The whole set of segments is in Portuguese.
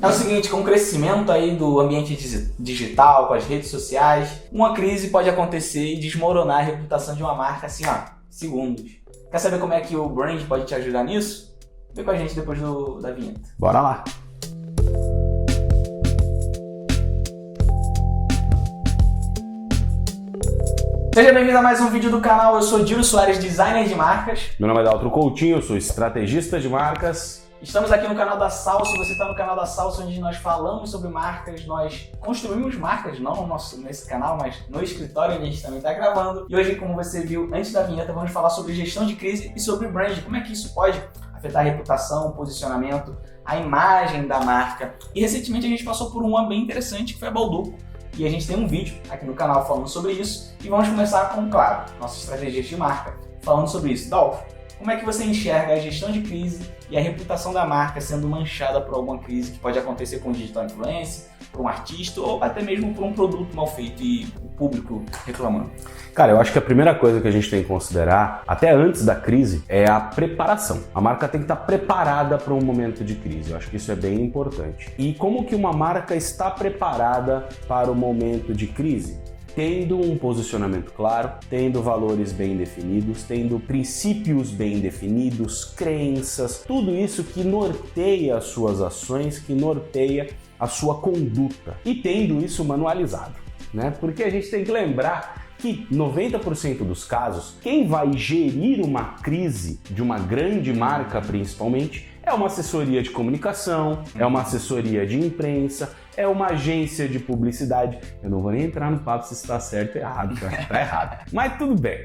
É o seguinte, com o crescimento aí do ambiente digital, com as redes sociais, uma crise pode acontecer e desmoronar a reputação de uma marca assim, segundos. Quer saber como é que o brand pode te ajudar nisso? Vem com a gente depois da vinheta. Bora lá! Seja bem-vindo a mais um vídeo do canal, eu sou Dilo Soares, designer de marcas. Meu nome é Daltro Coutinho, eu sou estrategista de marcas. Estamos aqui no canal da Salso, você está no canal da Salso, onde nós falamos sobre marcas, nós construímos marcas, não nesse canal, mas no escritório onde a gente também está gravando. E hoje, como você viu antes da vinheta, vamos falar sobre gestão de crise e sobre brand, como é que isso pode afetar a reputação, o posicionamento, a imagem da marca. E recentemente a gente passou por uma bem interessante, que foi a Bauducco. E a gente tem um vídeo aqui no canal falando sobre isso. E vamos começar com, claro, nossas estratégias de marca falando sobre isso. Dalton, como é que você enxerga a gestão de crise e a reputação da marca sendo manchada por alguma crise que pode acontecer com o digital influencer, por um artista ou até mesmo por um produto mal feito e o público reclamando? Cara, eu acho que a primeira coisa que a gente tem que considerar, até antes da crise, é a preparação. A marca tem que estar preparada para um momento de crise. Eu acho que isso é bem importante. E como que uma marca está preparada para o momento de crise? Tendo um posicionamento claro, tendo valores bem definidos, tendo princípios bem definidos, crenças, tudo isso que norteia as suas ações, que norteia a sua conduta. E tendo isso manualizado, né? Porque a gente tem que lembrar que 90% dos casos, quem vai gerir uma crise de uma grande marca principalmente, é uma assessoria de comunicação, é uma assessoria de imprensa, é uma agência de publicidade. Eu não vou nem entrar no papo se está certo ou errado, tá errado. Mas tudo bem.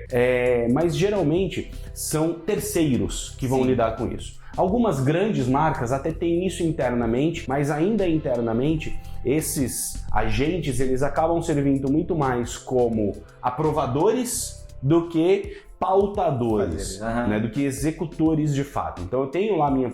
Mas geralmente são terceiros que vão lidar com isso. Algumas grandes marcas até têm isso internamente, mas ainda internamente esses agentes eles acabam servindo muito mais como aprovadores do que pautadores, né, do que executores de fato. Então eu tenho lá minha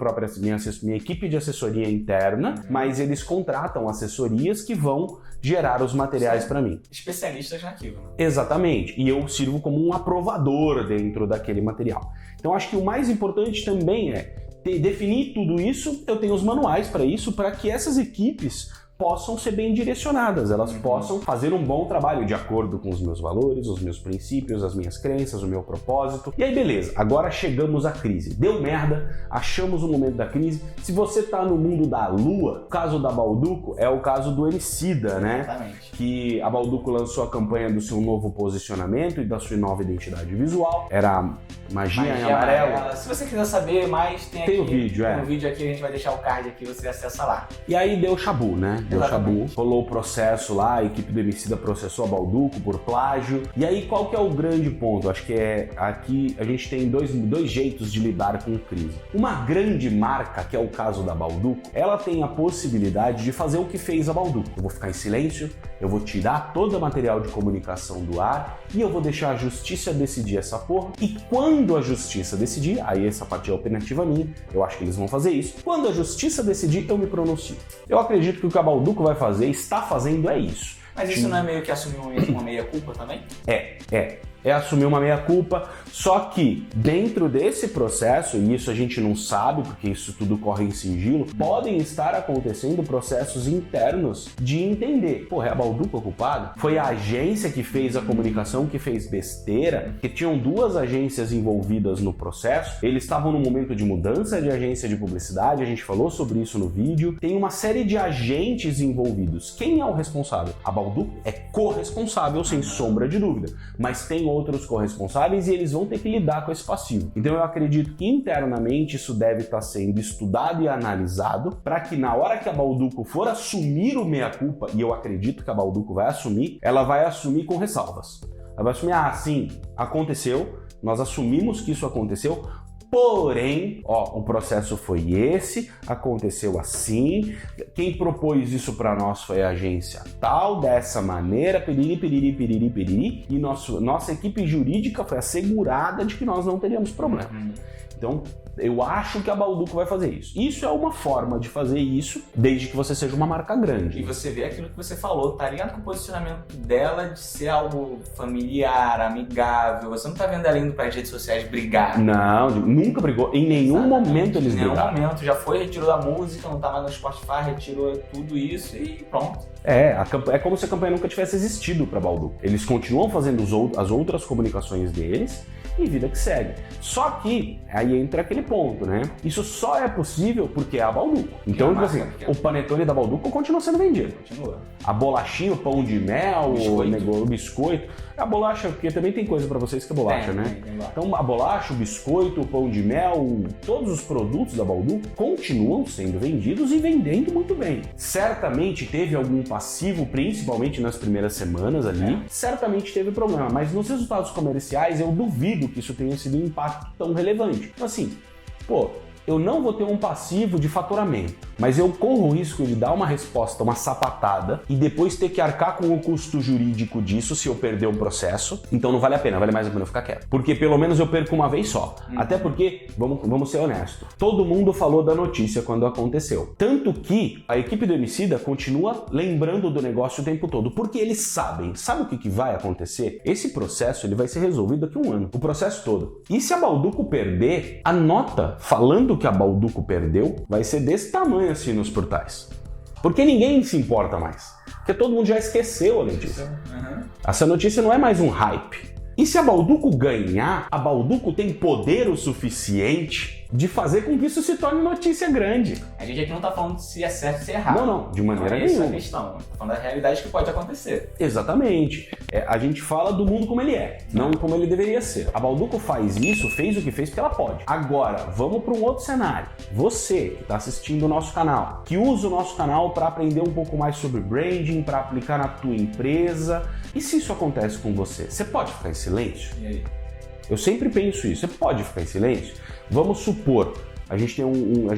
equipe de assessoria interna, mas eles contratam assessorias que vão gerar os materiais para mim. Especialistas naquilo. Né? Exatamente. E eu sirvo como um aprovador dentro daquele material. Então acho que o mais importante também é definir tudo isso. Eu tenho os manuais para isso, para que essas equipes possam ser bem direcionadas, elas possam fazer um bom trabalho de acordo com os meus valores, os meus princípios, as minhas crenças, o meu propósito. E aí beleza, agora chegamos à crise. Deu merda, achamos o momento da crise. Se você tá no mundo da lua, o caso da Bauducco é o caso do Emicida, né? Exatamente. Que a Bauducco lançou a campanha do seu novo posicionamento e da sua nova identidade visual. Era Magia em Amarelo. Se você quiser saber mais, tem o vídeo, tem um vídeo aqui, a gente vai deixar o card aqui, você acessa lá. E aí deu chabu, né? Deu chabu, rolou o processo lá, a equipe do Emicida processou a Bauducco por plágio. E aí qual que é o grande ponto? Acho que aqui a gente tem dois jeitos de lidar com crise. Uma grande marca, que é o caso da Bauducco, ela tem a possibilidade de fazer o que fez a Bauducco. Eu vou ficar em silêncio, eu vou tirar todo o material de comunicação do ar e eu vou deixar a justiça decidir essa porra. E quando a justiça decidir, aí essa parte é opinativa minha, eu acho que eles vão fazer isso. Quando a justiça decidir, eu me pronuncio. Eu acredito que o que a Bauducco vai fazer, está fazendo, é isso. Mas isso não é meio que assumir uma meia-culpa também? É assumir uma meia-culpa, só que dentro desse processo, e isso a gente não sabe, porque isso tudo corre em sigilo, podem estar acontecendo processos internos de entender, porra, é a Bauducco a culpada? Foi a agência que fez a comunicação, que fez besteira? Que tinham duas agências envolvidas no processo, eles estavam no momento de mudança de agência de publicidade, a gente falou sobre isso no vídeo, tem uma série de agentes envolvidos. Quem é o responsável? A Bauducco é corresponsável, sem sombra de dúvida, mas tem outros corresponsáveis e eles vão ter que lidar com esse passivo. Então eu acredito que internamente isso deve estar sendo estudado e analisado para que na hora que a Bauducco for assumir o meia-culpa, e eu acredito que a Bauducco vai assumir, ela vai assumir com ressalvas. Ela vai assumir, sim, aconteceu, nós assumimos que isso aconteceu, porém, o processo foi esse, aconteceu assim, quem propôs isso para nós foi a agência tal, dessa maneira, piriri, e nossa equipe jurídica foi assegurada de que nós não teríamos problema. Então, eu acho que a Bauducco vai fazer isso. Isso é uma forma de fazer isso, desde que você seja uma marca grande. E você vê aquilo que você falou, tá ligado com o posicionamento dela de ser algo familiar, amigável. Você não tá vendo ela indo pras redes sociais brigar. Não, nunca brigou. Em nenhum momento eles brigaram. Em nenhum momento. Já foi, retirou da música, não tá mais no Spotify, retirou tudo isso e pronto. É como se a campanha nunca tivesse existido pra Bauducco. Eles continuam fazendo as outras comunicações deles e vida que segue. Só que, aí entra aquele ponto, né? Isso só é possível porque é a Bauducco. Então, tipo assim, o panetone da Bauducco continua sendo vendido. Continua. A bolachinha, o pão de mel, o biscoito. A bolacha, porque também tem coisa pra vocês que é bolacha, né? Tem. Então, a bolacha, o biscoito, o pão de mel, todos os produtos da Bauducco continuam sendo vendidos e vendendo muito bem. Certamente teve algum passivo, principalmente nas primeiras semanas ali. Certamente teve problema, mas nos resultados comerciais eu duvido que isso tenha sido um impacto tão relevante. Então, assim, eu não vou ter um passivo de faturamento, mas eu corro o risco de dar uma resposta, uma sapatada, e depois ter que arcar com o custo jurídico disso se eu perder um processo. Então não vale a pena, vale mais a pena eu ficar quieto. Porque pelo menos eu perco uma vez só. Até porque, vamos ser honestos, todo mundo falou da notícia quando aconteceu. Tanto que a equipe do Emicida continua lembrando do negócio o tempo todo, porque eles sabem. Sabe o que vai acontecer? Esse processo ele vai ser resolvido daqui a um ano. O processo todo. E se a Bauducco perder, a nota falando que a Bauducco perdeu vai ser desse tamanho assim nos portais. Porque ninguém se importa mais. Porque todo mundo já esqueceu a notícia. Essa notícia não é mais um hype. E se a Bauducco ganhar, a Bauducco tem poder o suficiente de fazer com que isso se torne notícia grande. A gente aqui não tá falando se é certo ou se é errado. Não, de maneira nenhuma. Essa é a questão. Tá falando da realidade que pode acontecer. Exatamente. A gente fala do mundo como ele é, não como ele deveria ser. A Bauducco fez o que fez porque ela pode. Agora, vamos para um outro cenário. Você que está assistindo o nosso canal, que usa o nosso canal para aprender um pouco mais sobre branding, para aplicar na tua empresa. E se isso acontece com você? Você pode ficar em silêncio? E aí? Eu sempre penso isso. Você pode ficar em silêncio? Vamos supor, a gente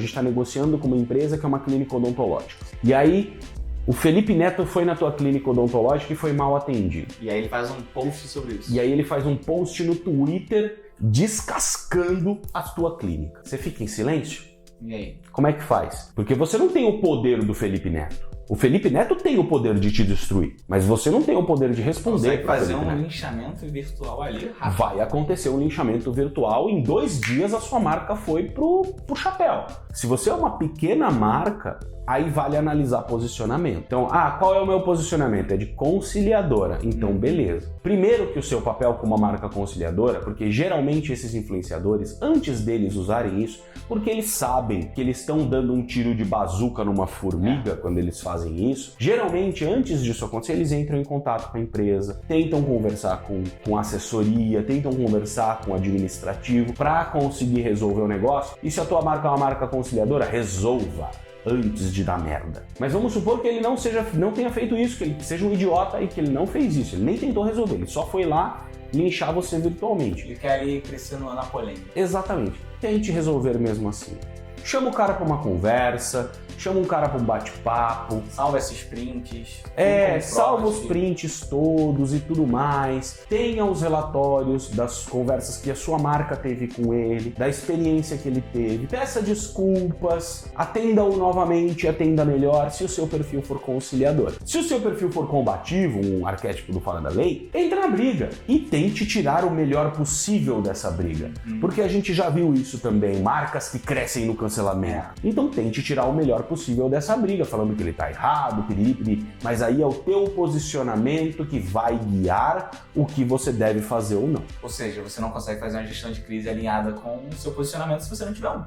está negociando com uma empresa que é uma clínica odontológica. E aí, o Felipe Neto foi na tua clínica odontológica e foi mal atendido. E aí ele faz um post sobre isso. E aí ele faz um post no Twitter descascando a tua clínica. Você fica em silêncio? E aí? Como é que faz? Porque você não tem o poder do Felipe Neto. O Felipe Neto tem o poder de te destruir, mas você não tem o poder de responder. Consegue fazer um linchamento virtual ali rápido. Vai acontecer um linchamento virtual, em 2 dias a sua marca foi pro chapéu. Se você é uma pequena marca, aí vale analisar posicionamento. Então, qual é o meu posicionamento? É de conciliadora. Então, beleza. Primeiro que o seu papel como uma marca conciliadora, porque geralmente esses influenciadores, antes deles usarem isso, porque eles sabem que eles estão dando um tiro de bazuca numa formiga quando eles fazem isso, geralmente antes disso acontecer, eles entram em contato com a empresa, tentam conversar com assessoria, tentam conversar com o administrativo para conseguir resolver o negócio. E se a tua marca é uma marca conciliadora, resolva antes de dar merda. Mas vamos supor que ele não tenha feito isso, que ele seja um idiota e que ele não fez isso, ele nem tentou resolver, ele só foi lá linchar você virtualmente. Ele quer ali crescendo na polêmica. Exatamente. Tente resolver mesmo assim. Chama o cara para uma conversa, chama um cara para um bate-papo. Salva esses prints. Salva os prints todos e tudo mais. Tenha os relatórios das conversas que a sua marca teve com ele, da experiência que ele teve. Peça desculpas, atenda-o novamente, atenda melhor se o seu perfil for conciliador. Se o seu perfil for combativo, um arquétipo do Fora da Lei, entra na briga e tente tirar o melhor possível dessa briga. Porque a gente já viu isso também, marcas que crescem no cancelamento. Então tente tirar o melhor possível dessa briga, falando que ele tá errado, mas aí é o teu posicionamento que vai guiar o que você deve fazer ou não. Ou seja, você não consegue fazer uma gestão de crise alinhada com o seu posicionamento se você não tiver um.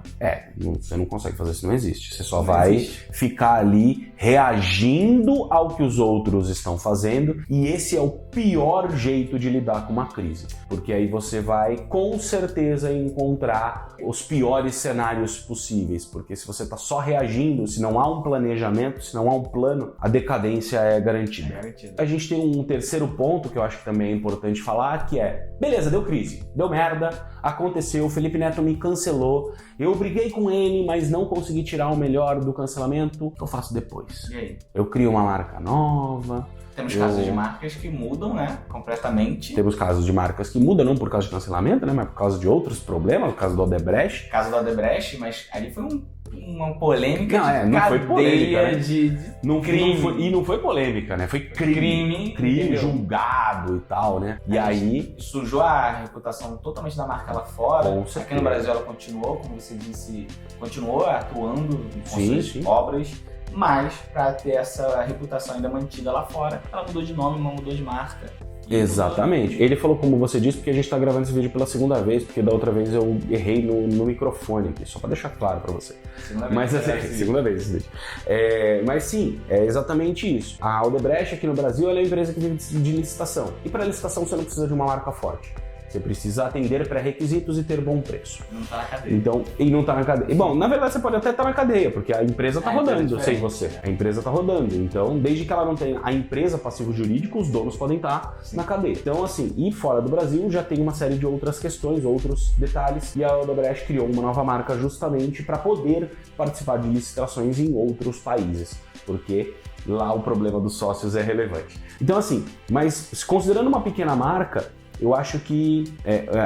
Você não consegue fazer isso, não existe. Você só vai ficar ali reagindo ao que os outros estão fazendo, e esse é o pior jeito de lidar com uma crise, porque aí você vai com certeza encontrar os piores cenários possíveis, porque se você está só reagindo, se não há um planejamento, se não há um plano, a decadência é garantida. A gente tem um terceiro ponto que eu acho que também é importante falar, que é, beleza, deu crise, deu merda, aconteceu, o Felipe Neto me cancelou, eu briguei com ele, mas não consegui tirar o melhor do cancelamento, o que eu faço depois? E aí? Eu crio uma marca nova. Temos casos de marcas que mudam, né, completamente. Temos casos de marcas que mudam, não por causa de cancelamento, né, mas por causa de outros problemas, por causa do Odebrecht. Caso do Odebrecht, mas ali foi uma polêmica não foi polêmica, né? de crime. Não foi polêmica, né? Foi crime julgado e tal, né? E aí sujou a reputação totalmente da marca lá fora. Aqui no Brasil ela continuou, como você disse, continuou atuando com suas obras. Mas, para ter essa reputação ainda mantida lá fora, ela mudou de nome, não mudou de marca. Exatamente. Ele falou como você disse, porque a gente tá gravando esse vídeo pela segunda vez, porque da outra vez eu errei no microfone aqui, só para deixar claro para você. Segunda vez esse vídeo. Mas sim, é exatamente isso. A Odebrecht aqui no Brasil ela é uma empresa que vive de licitação. E para licitação você não precisa de uma marca forte. Você precisa atender pré-requisitos e ter bom preço. Não tá na cadeia. Então, e não tá na cadeia. Bom, na verdade você pode até estar na cadeia, porque a empresa tá rodando sem você. A empresa tá rodando. Então, desde que ela não tenha a empresa passivo jurídico, os donos podem estar na cadeia. Então, assim, e fora do Brasil já tem uma série de outras questões, outros detalhes. E a Odebrecht criou uma nova marca justamente para poder participar de licitações em outros países. Porque lá o problema dos sócios é relevante. Então, assim, mas considerando uma pequena marca, eu acho que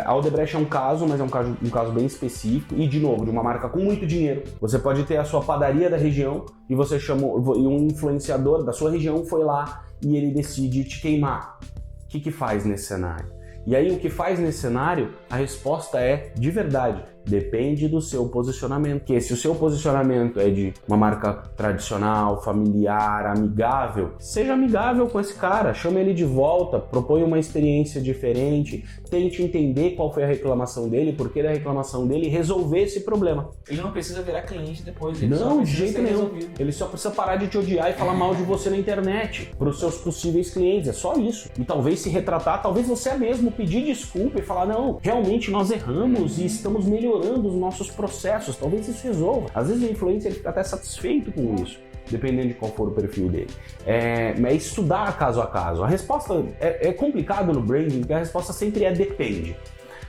a Odebrecht é um caso, mas é um caso bem específico e, de novo, de uma marca com muito dinheiro. Você pode ter a sua padaria da região e você e um influenciador da sua região foi lá e ele decide te queimar. O que faz nesse cenário? E aí, o que faz nesse cenário, a resposta é, de verdade, depende do seu posicionamento. Porque se o seu posicionamento é de uma marca tradicional, familiar, amigável, seja amigável com esse cara, chame ele de volta, propõe uma experiência diferente, tente entender qual foi a reclamação dele, por que da reclamação dele e resolver esse problema. Ele não precisa virar cliente depois. Não, de jeito nenhum. Ele só precisa parar de te odiar e falar mal de você na internet, para os seus possíveis clientes, é só isso. E talvez se retratar, talvez você mesmo pedir desculpa e falar, não, realmente nós erramos e estamos melhorando os nossos processos, talvez isso resolva. Às vezes o influencer ele fica até satisfeito com isso, dependendo de qual for o perfil dele. É estudar caso a caso. A resposta é complicado no branding, porque a resposta sempre é depende.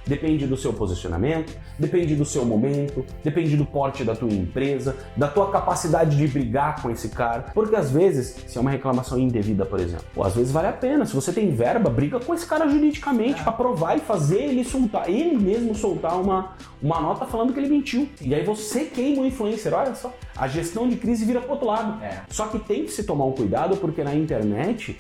Depende do seu posicionamento, depende do seu momento, depende do porte da tua empresa, da tua capacidade de brigar com esse cara. Porque às vezes, se é uma reclamação indevida, por exemplo, ou às vezes vale a pena. Se você tem verba, briga com esse cara juridicamente para provar e fazer ele mesmo soltar uma nota falando que ele mentiu. E aí você queima o influencer, olha só. A gestão de crise vira pro outro lado. Só que tem que se tomar um cuidado, porque na internet,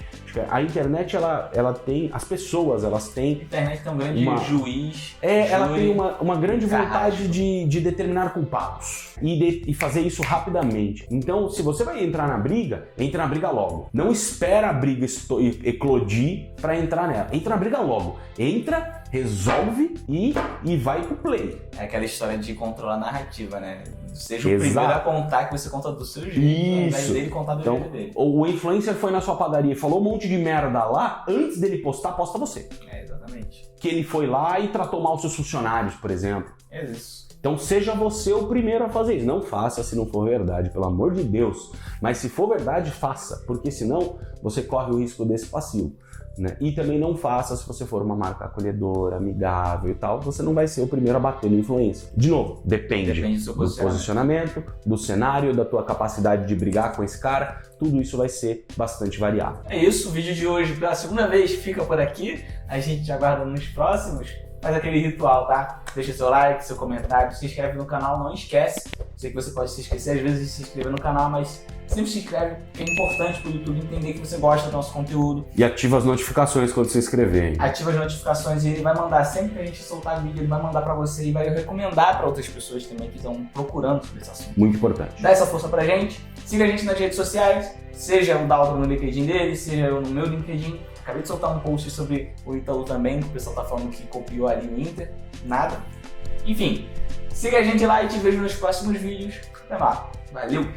a internet ela tem, as pessoas elas têm... A internet tem um grande juiz. Ela tem uma grande vontade de determinar culpados e fazer isso rapidamente. Então, se você vai entrar na briga, entra na briga logo. Não espera a briga eclodir para entrar nela. Entra na briga logo. Entra, resolve e vai pro play. É aquela história de controlar a narrativa, né? Seja o primeiro a contar que você conta do seu jeito, ao invés dele contar do jeito dele. O influencer foi na sua padaria e falou um monte de merda lá, antes dele postar, posta você. Exatamente. Que ele foi lá e tratou mal seus funcionários, por exemplo. É isso. Então seja você o primeiro a fazer isso. Não faça se não for verdade, pelo amor de Deus. Mas se for verdade, faça, porque senão você corre o risco desse passivo. Né? E também não faça se você for uma marca acolhedora, amigável e tal, você não vai ser o primeiro a bater no influencer. De novo, depende do seu posicionamento, do cenário, da tua capacidade de brigar com esse cara, tudo isso vai ser bastante variável. É isso, o vídeo de hoje pela segunda vez fica por aqui, a gente te aguarda nos próximos. Faz aquele ritual, tá? Deixa seu like, seu comentário, se inscreve no canal, não esquece. Sei que você pode se esquecer às vezes de se inscrever no canal, mas sempre se inscreve, porque é importante para o YouTube entender que você gosta do nosso conteúdo. E ativa as notificações quando se inscrever, hein? Ativa as notificações e ele vai mandar, sempre que a gente soltar vídeo, ele vai mandar para você e vai recomendar para outras pessoas também que estão procurando sobre esse assunto. Muito importante. Dá essa força pra gente, siga a gente nas redes sociais, seja o Dalton no LinkedIn dele, seja eu no meu LinkedIn. Acabei de soltar um post sobre o Ítalo também, que o pessoal tá falando que copiou ali o Inter. Nada. Enfim, siga a gente lá e te vejo nos próximos vídeos. Até lá. Valeu!